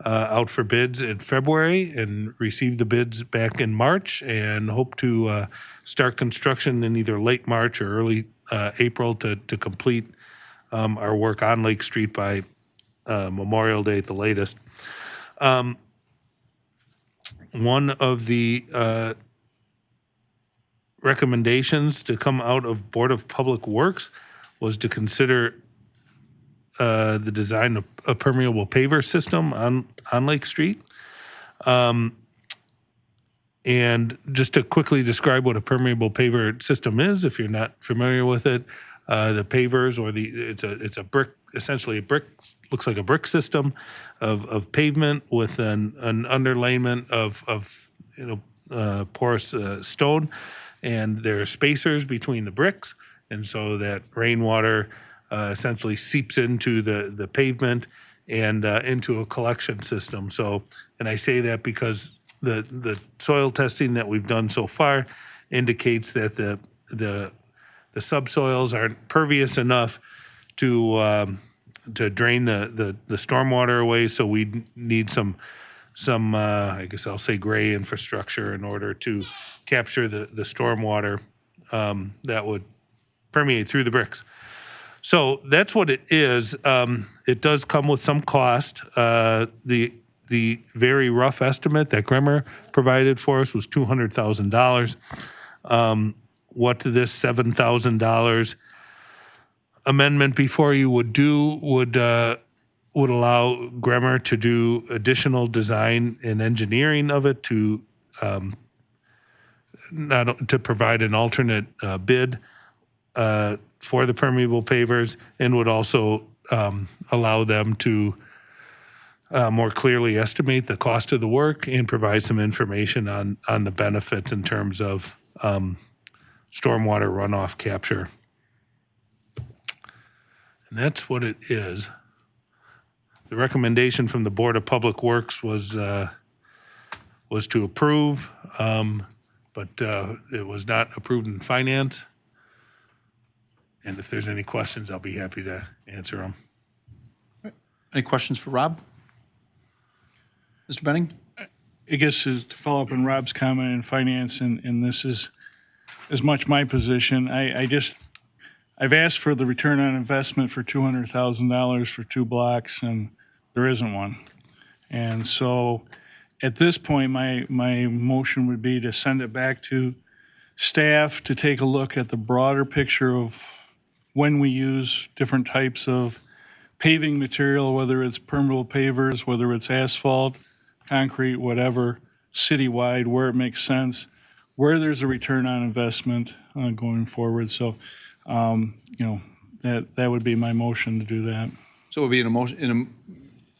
out for bids in February and receive the bids back in March, and hope to start construction in either late March or early April to complete our work on Lake Street by Memorial Day at the latest. One of the recommendations to come out of Board of Public Works was to consider the design of a permeable paver system on Lake Street. And just to quickly describe what a permeable paver system is, if you're not familiar with it, the pavers, or it's a brick, essentially a brick, looks like a brick system of pavement with an underlayment of porous stone and there are spacers between the bricks, and so that rainwater essentially seeps into the pavement and into a collection system. So, and I say that because the soil testing that we've done so far indicates that the subsoils aren't pervious enough to drain the stormwater away. So we need some I guess I'll say gray infrastructure in order to capture the stormwater that would permeate through the bricks. So that's what it is. It does come with some cost. The very rough estimate that Grimmer provided for us was $200,000. What this $7,000 amendment before you would do would allow Grimmer to do additional design and engineering of it to provide an alternate bid for the permeable pavers, and would also allow them to more clearly estimate the cost of the work and provide some information on the benefits in terms of stormwater runoff capture. And that's what it is. The recommendation from the Board of Public Works was to approve, but it was not approved in finance. And if there's any questions, I'll be happy to answer them. Any questions for Rob? Mr. Benning? I guess to follow up on Rob's comment in finance, and this is as much my position, I've asked for the return on investment for $200,000 for 2 blocks, and there isn't one. And so at this point, my motion would be to send it back to staff to take a look at the broader picture of when we use different types of paving material, whether it's permeable pavers, whether it's asphalt, concrete, whatever, citywide, where it makes sense, where there's a return on investment going forward. So, that would be my motion to do that. So it would be in a motion,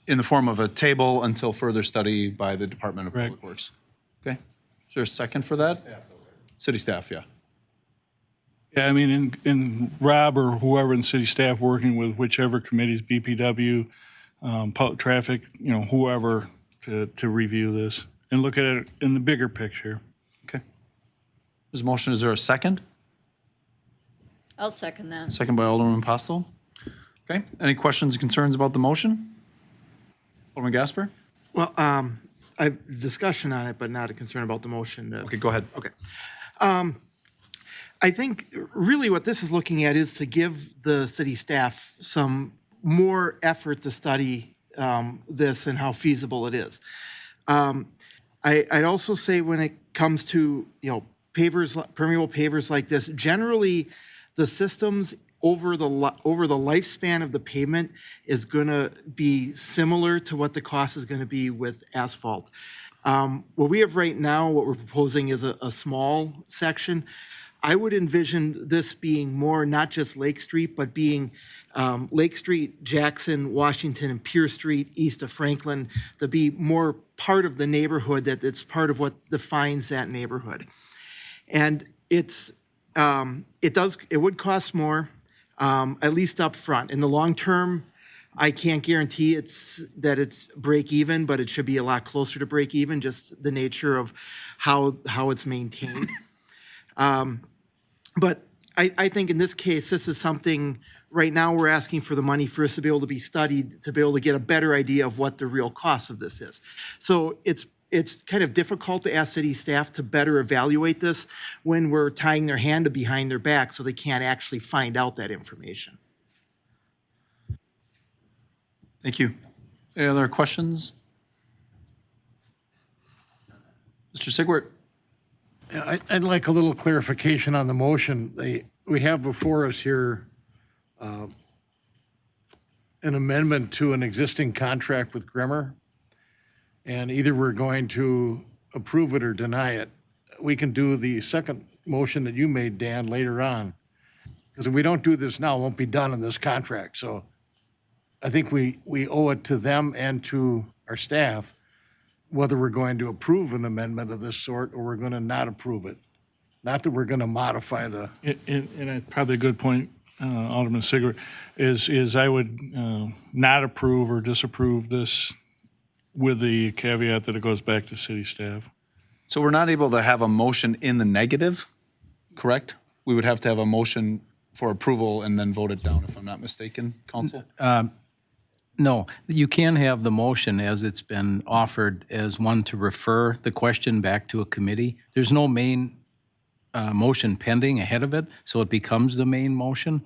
in the form of a table until further study by the Department of Public Works. Okay. Is there a second for that? City staff, yeah. Yeah, I mean, in Rob or whoever in city staff working with whichever committees, BPW, public traffic, whoever to review this and look at it in the bigger picture. Okay. There's a motion. Is there a second? I'll second that. Second by Alderman Postle. Okay. Any questions, concerns about the motion? Alderman Gasper? Well, I have discussion on it, but not a concern about the motion. Okay, go ahead. Okay. I think really what this is looking at is to give the city staff some more effort to study this and how feasible it is. I'd also say when it comes to, pavers, permeable pavers like this, generally the systems over the lifespan of the pavement is going to be similar to what the cost is going to be with asphalt. What we have right now, what we're proposing is a small section. I would envision this being more not just Lake Street, but being Lake Street, Jackson, Washington, and Pierce Street east of Franklin, to be more part of the neighborhood, that it's part of what defines that neighborhood. And it would cost more, at least up front. In the long term, I can't guarantee that it's break even, but it should be a lot closer to break even, just the nature of how it's maintained. But I think in this case, this is something, right now we're asking for the money for us to be able to be studied, to be able to get a better idea of what the real cost of this is. So it's kind of difficult to ask city staff to better evaluate this when we're tying their hand behind their back so they can't actually find out that information. Thank you. Any other questions? Mr. Sigwart? Yeah, I'd like a little clarification on the motion. We have before us here an amendment to an existing contract with Grimmer, and either we're going to approve it or deny it. We can do the second motion that you made, Dan, later on, because if we don't do this now, it won't be done in this contract. So I think we owe it to them and to our staff whether we're going to approve an amendment of this sort or we're going to not approve it. Not that we're going to modify the, And probably a good point, Alderman Sigurd, is I would not approve or disapprove this with the caveat that it goes back to city staff. So we're not able to have a motion in the negative, correct? We would have to have a motion for approval and then vote it down, if I'm not mistaken, council? No, you can have the motion as it's been offered as one to refer the question back to a committee. There's no main motion pending ahead of it, so it becomes the main motion.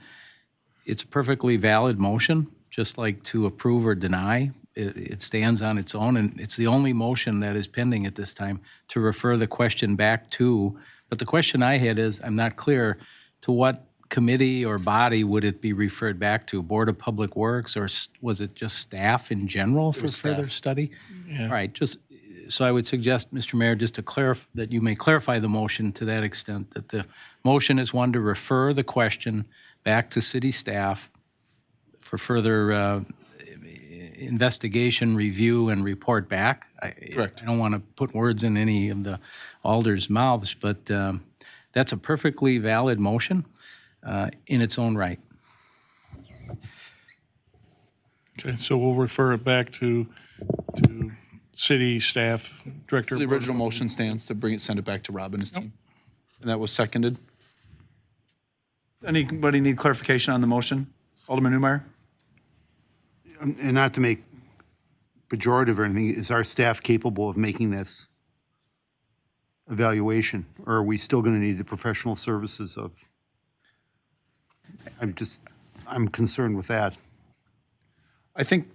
It's a perfectly valid motion, just like to approve or deny. It stands on its own, and it's the only motion that is pending at this time to refer the question back to. But the question I had is, I'm not clear, to what committee or body would it be referred back to? Board of Public Works, or was it just staff in general for further study? All right, just, so I would suggest, Mr. Mayor, just to clarify, that you may clarify the motion to that extent, that the motion is one to refer the question back to city staff for further investigation, review, and report back. Correct. I don't want to put words in any of the alders' mouths, but that's a perfectly valid motion in its own right. Okay, so we'll refer it back to city staff, director. The original motion stands to bring it, send it back to Rob and his team. And that was seconded. Anybody need clarification on the motion? Alderman Newmeyer? And not to make pejorative or anything, is our staff capable of making this evaluation? Or are we still going to need the professional services of? I'm concerned with that. I think,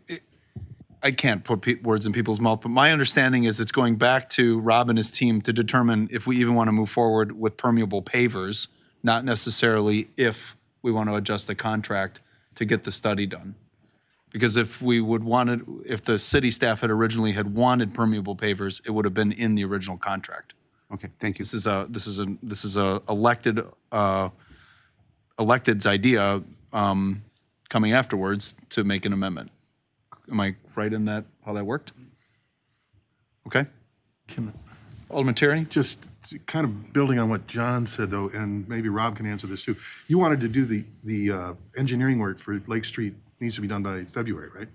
I can't put words in people's mouth, but my understanding is it's going back to Rob and his team to determine if we even want to move forward with permeable pavers, not necessarily if we want to adjust the contract to get the study done. Because if we would want it, if the city staff had originally had wanted permeable pavers, it would have been in the original contract. Okay, thank you. This is a elected's idea coming afterwards to make an amendment. Am I right in that, how that worked? Okay. Alderman Terry? Just kind of building on what John said, though, and maybe Rob can answer this too. You wanted to do the engineering work for Lake Street, needs to be done by February, right?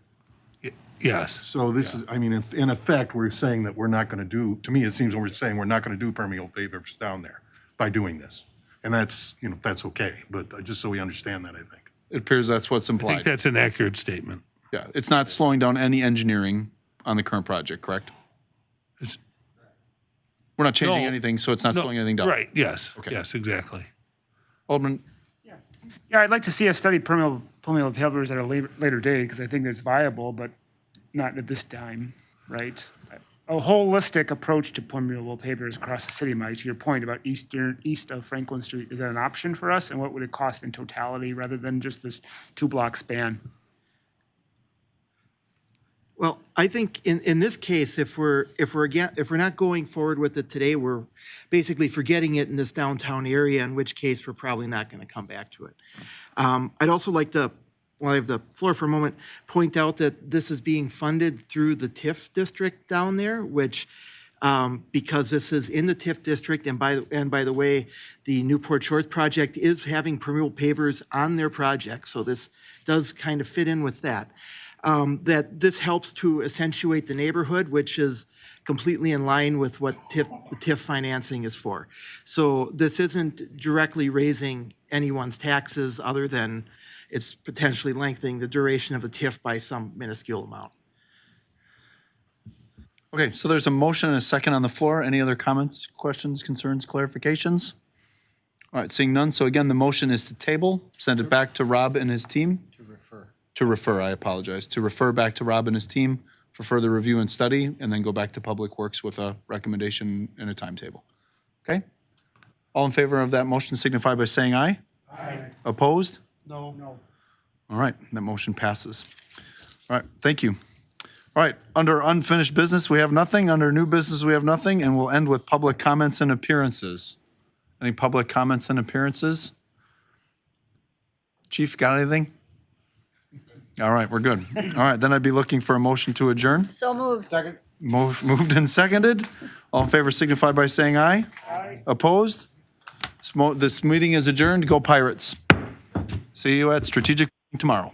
Yes. So this is, I mean, in effect, we're saying that we're not going to do, to me, it seems when we're saying we're not going to do permeable pavers down there by doing this. And that's, that's okay, but just so we understand that, I think. It appears that's what's I implied. think that's an accurate statement. Yeah, it's not slowing down any engineering on the current project, correct? We're not changing No. anything, so it's not No, slowing anything down. Right, yes, Okay. yes, exactly. Alderman, Yeah, I'd like to see us study permeable pavers at a later date, because I think it's viable, but not at this time, right? A holistic approach to permeable pavers across the city, Mike, to your point about east of Franklin Street, is that an option for us? And what would it cost in totality, rather than just this 2-block span? Well, I think in this case, if we're not going forward with it today, we're basically forgetting it in this downtown area, in which case we're probably not going to come back to it. I'd also like to, while I have the floor for a moment, point out that this is being funded through the TIF district down there, which because this is in the TIF district, and by the way, the Newport Shores project is having permeable pavers on their project, so this does kind of fit in with that. That this helps to accentuate the neighborhood, which is completely in line with what TIF financing is for. So this isn't directly raising anyone's taxes, other than it's potentially lengthening the duration of the TIF by some minuscule amount. okay, so there's a motion and a second on the floor. Any other comments, questions, concerns, clarifications? All right, seeing none. So again, the motion is to table, send it back to Rob and his team. To refer, I apologize. To refer back to Rob and his team for further review and study, and then go back to Public Works with a recommendation and a timetable. Okay? All in favor of that motion signify by saying aye. Aye. Opposed? no. All right, that motion passes. All right, thank you. All right, under unfinished business, we have nothing. Under new business, we have nothing, and we'll end with public comments and appearances. Any public comments and appearances? Chief, got anything? All right, we're good. All right, then I'd be looking for a motion to adjourn. So moved. Second. Moved and seconded. All in favor signify by saying aye. Aye. Opposed? This meeting is adjourned. Go Pirates. See you at strategic tomorrow.